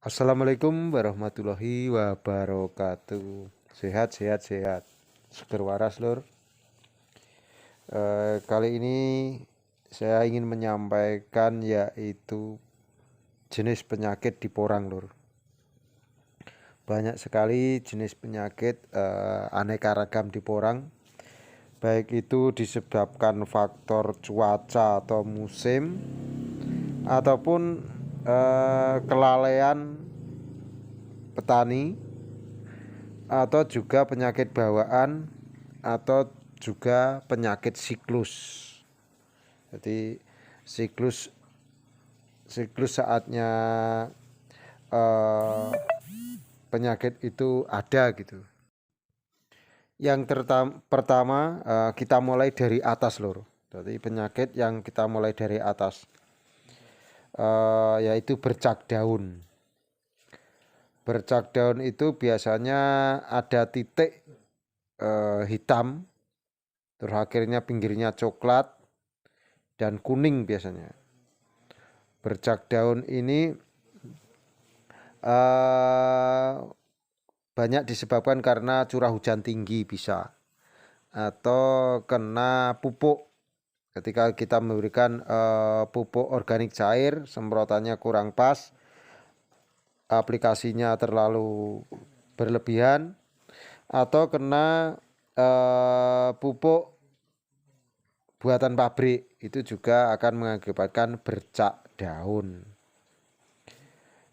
Assalamualaikum warahmatullahi wabarakatuh. Sehat, sehat, sehat. Seger waras, Lur. Kali ini saya ingin menyampaikan yaitu jenis penyakit di porang, Lur. Banyak sekali jenis penyakit aneka ragam di porang. Baik itu disebabkan faktor cuaca atau musim ataupun kelalaian petani atau juga penyakit bawaan atau juga penyakit siklus. Jadi siklus siklus saatnya penyakit itu ada gitu. Yang pertama kita mulai dari atas, Lur. Jadi penyakit yang kita mulai dari atas yaitu bercak daun. Bercak daun itu biasanya ada titik hitam, terus akhirnya pinggirnya coklat dan kuning biasanya. Bercak daun ini banyak disebabkan karena curah hujan tinggi bisa, atau kena pupuk. Ketika kita memberikan pupuk organik cair, semprotannya kurang pas, aplikasinya terlalu berlebihan, atau kena pupuk buatan pabrik, itu juga akan mengakibatkan bercak daun.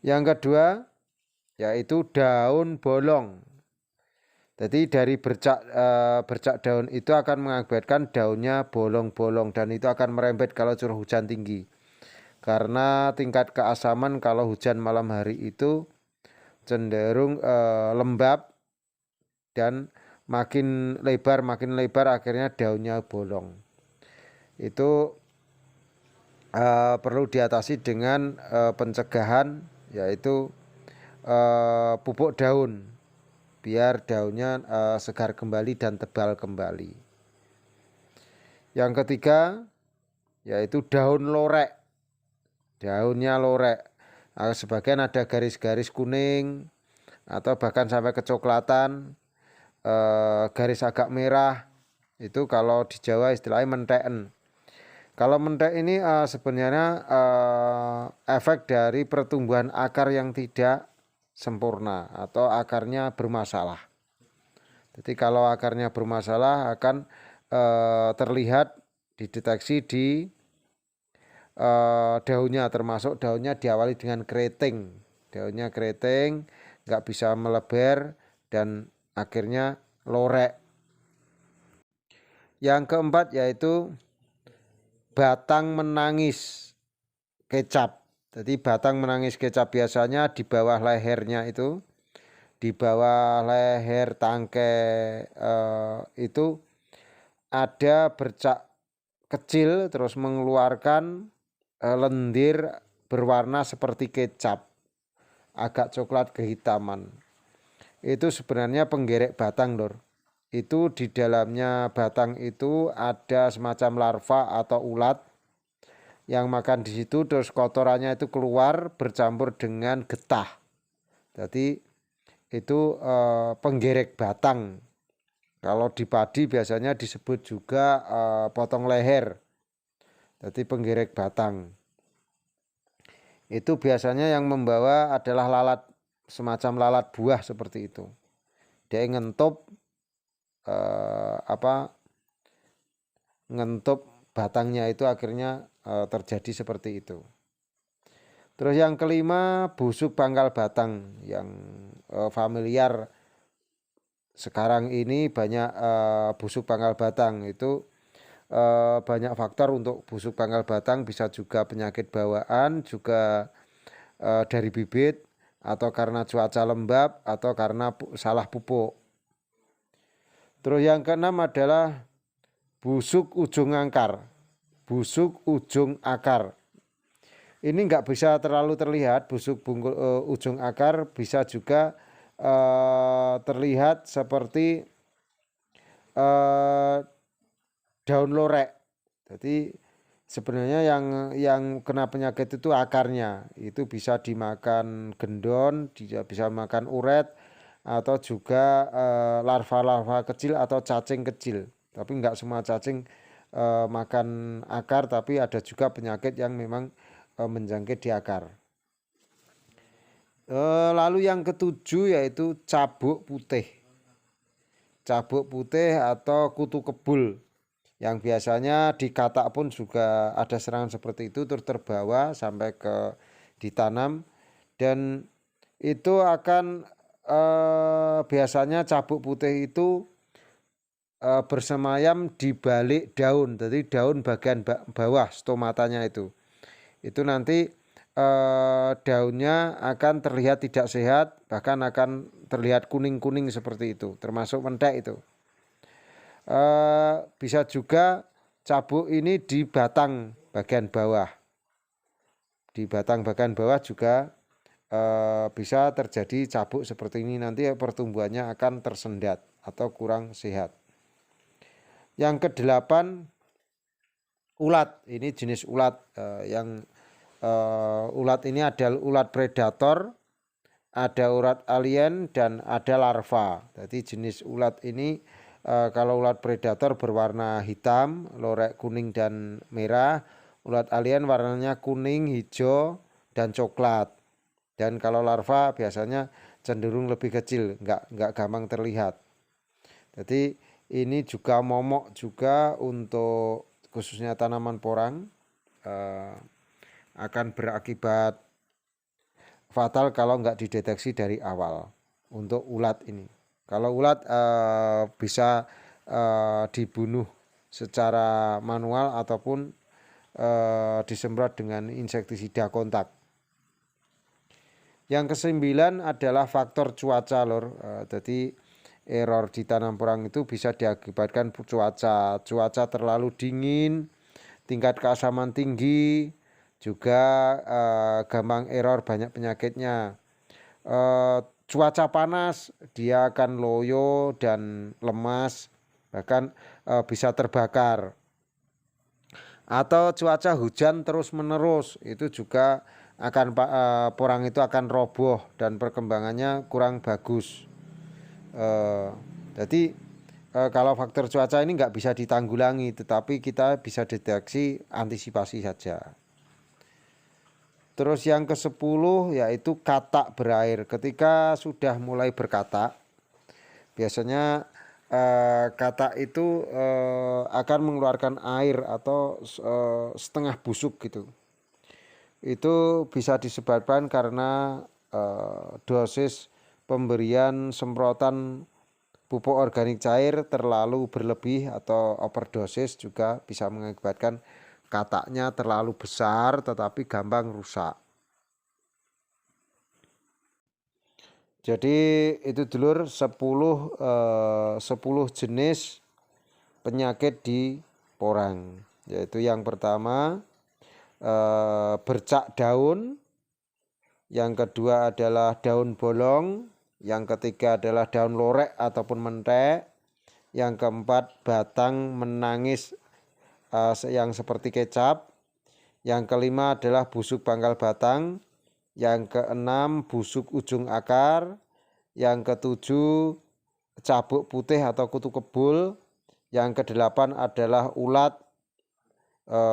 Yang kedua yaitu daun bolong. Jadi dari bercak daun itu akan mengakibatkan daunnya bolong-bolong dan itu akan merembet kalau curah hujan tinggi. Karena tingkat keasaman kalau hujan malam hari itu cenderung lembab dan makin lebar akhirnya daunnya bolong. Itu perlu diatasi dengan pencegahan yaitu pupuk daun biar daunnya segar kembali dan tebal kembali. Yang ketiga yaitu daun lorek. Daunnya lorek. Sebagian ada garis-garis kuning atau bahkan sampai kecoklatan, garis agak merah. Itu kalau di Jawa istilahnya menteen. Kalau mentek ini sebenarnya efek dari pertumbuhan akar yang tidak sempurna atau akarnya bermasalah. Jadi kalau akarnya bermasalah akan terlihat dideteksi di daunnya, termasuk daunnya diawali dengan keriting. Daunnya keriting, nggak bisa melebar dan akhirnya lorek. Yang keempat yaitu batang menangis kecap. Jadi batang menangis kecap biasanya di bawah lehernya itu, di bawah leher tangkai itu ada bercak kecil terus mengeluarkan lendir berwarna seperti kecap, agak coklat kehitaman. Itu sebenarnya penggerek batang, Lur. Itu di dalamnya batang itu ada semacam larva atau ulat yang makan di situ, terus kotorannya itu keluar bercampur dengan getah. Jadi itu penggerek batang. Kalau di padi biasanya disebut juga potong leher. Jadi penggerek batang. Itu biasanya yang membawa adalah lalat, semacam lalat buah seperti itu. Dia ngentup ngentup batangnya itu akhirnya terjadi seperti itu. Terus yang kelima busuk pangkal batang yang familiar sekarang ini banyak busuk pangkal batang itu banyak faktor untuk busuk pangkal batang, bisa juga penyakit bawaan, juga dari bibit atau karena cuaca lembab atau karena salah pupuk. Terus yang keenam adalah busuk ujung akar. Busuk ujung akar. Ini nggak bisa terlalu terlihat, busuk ujung akar bisa juga terlihat seperti daun lorek. Jadi Sebenarnya yang kena penyakit itu akarnya, itu bisa dimakan gendon, bisa makan uret, atau juga larva-larva kecil atau cacing kecil. Tapi enggak semua cacing makan akar, tapi ada juga penyakit yang memang menjangkit di akar. Lalu yang ketujuh yaitu cabuk putih. Cabuk putih atau kutu kebul, yang biasanya di katak pun juga ada serangan seperti itu, terus terbawa sampai ke ditanam, dan itu akan biasanya cabuk putih itu bersemayam di balik daun, jadi daun bagian bawah stomatanya itu nanti daunnya akan terlihat tidak sehat, bahkan akan terlihat kuning-kuning seperti itu, termasuk mentek itu. Bisa juga cabuk ini di batang bagian bawah. Di batang bagian bawah juga bisa terjadi cabuk seperti ini, nanti pertumbuhannya akan tersendat atau kurang sehat. Yang kedelapan, ulat. Ini jenis ulat yang ulat ini ada ulat predator, ada ulat alien, dan ada larva. Jadi jenis ulat ini kalau ulat predator berwarna hitam, lorek kuning dan merah. Ulat alien warnanya kuning, hijau, dan coklat. Dan kalau larva biasanya cenderung lebih kecil, nggak gampang terlihat. Jadi ini juga momok juga untuk khususnya tanaman porang, akan berakibat fatal kalau nggak dideteksi dari awal untuk ulat ini. Kalau ulat bisa dibunuh secara manual ataupun disemprot dengan insektisida kontak. Yang kesembilan adalah faktor cuaca, lor. Jadi error di tanam porang itu bisa diakibatkan cuaca terlalu dingin, tingkat keasaman tinggi, juga gampang error, banyak penyakitnya. Cuaca panas dia akan loyo dan lemas, bahkan bisa terbakar. Atau cuaca hujan terus menerus, itu juga akan porang itu akan roboh dan perkembangannya kurang bagus. Jadi kalau faktor cuaca ini nggak bisa ditanggulangi, tetapi kita bisa deteksi, antisipasi saja. Terus yang ke-10 yaitu katak berair. Ketika sudah mulai berkatak, biasanya katak itu akan mengeluarkan air atau setengah busuk gitu. Itu bisa disebabkan karena dosis pemberian semprotan pupuk organik cair terlalu berlebih atau overdosis, juga bisa mengakibatkan kataknya terlalu besar tetapi gampang rusak. Jadi itu dulur 10 jenis penyakit di porang. Yaitu yang pertama bercak daun, yang kedua adalah daun bolong, yang ketiga adalah daun lorek ataupun mentek, yang keempat batang menangis yang seperti kecap, yang kelima adalah busuk pangkal batang, yang keenam busuk ujung akar, yang ketujuh cabuk putih atau kutu kebul, yang kedelapan adalah ulat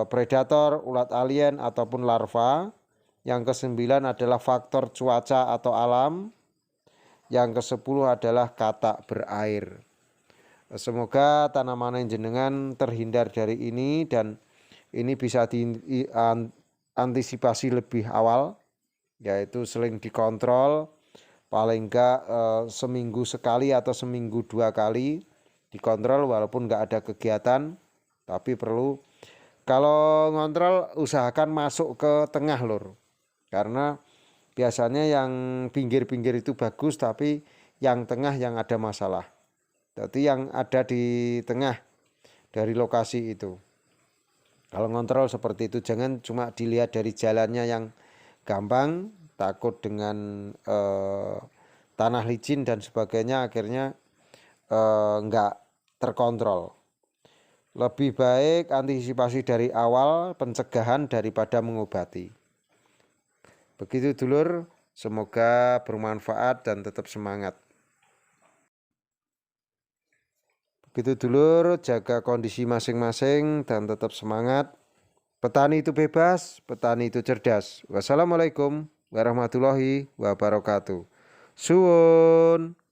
predator, ulat alien ataupun larva, yang kesembilan adalah faktor cuaca atau alam, yang ke-10 adalah katak berair. Semoga tanaman jenengan terhindar dari ini dan ini bisa diantisipasi lebih awal, yaitu sering dikontrol, paling enggak seminggu sekali atau seminggu 2 kali dikontrol walaupun enggak ada kegiatan, tapi perlu kalau ngontrol usahakan masuk ke tengah, lur. Karena biasanya yang pinggir-pinggir itu bagus, tapi yang tengah yang ada masalah. Jadi yang ada di tengah dari lokasi itu. Kalau ngontrol seperti itu, jangan cuma dilihat dari jalannya yang gampang, takut dengan tanah licin dan sebagainya, akhirnya enggak terkontrol. Lebih baik antisipasi dari awal, pencegahan daripada mengobati. Begitu dulur, semoga bermanfaat dan tetap semangat. Begitu dulur, jaga kondisi masing-masing dan tetap semangat. Petani itu bebas, petani itu cerdas. Wassalamualaikum warahmatullahi wabarakatuh. Suwun.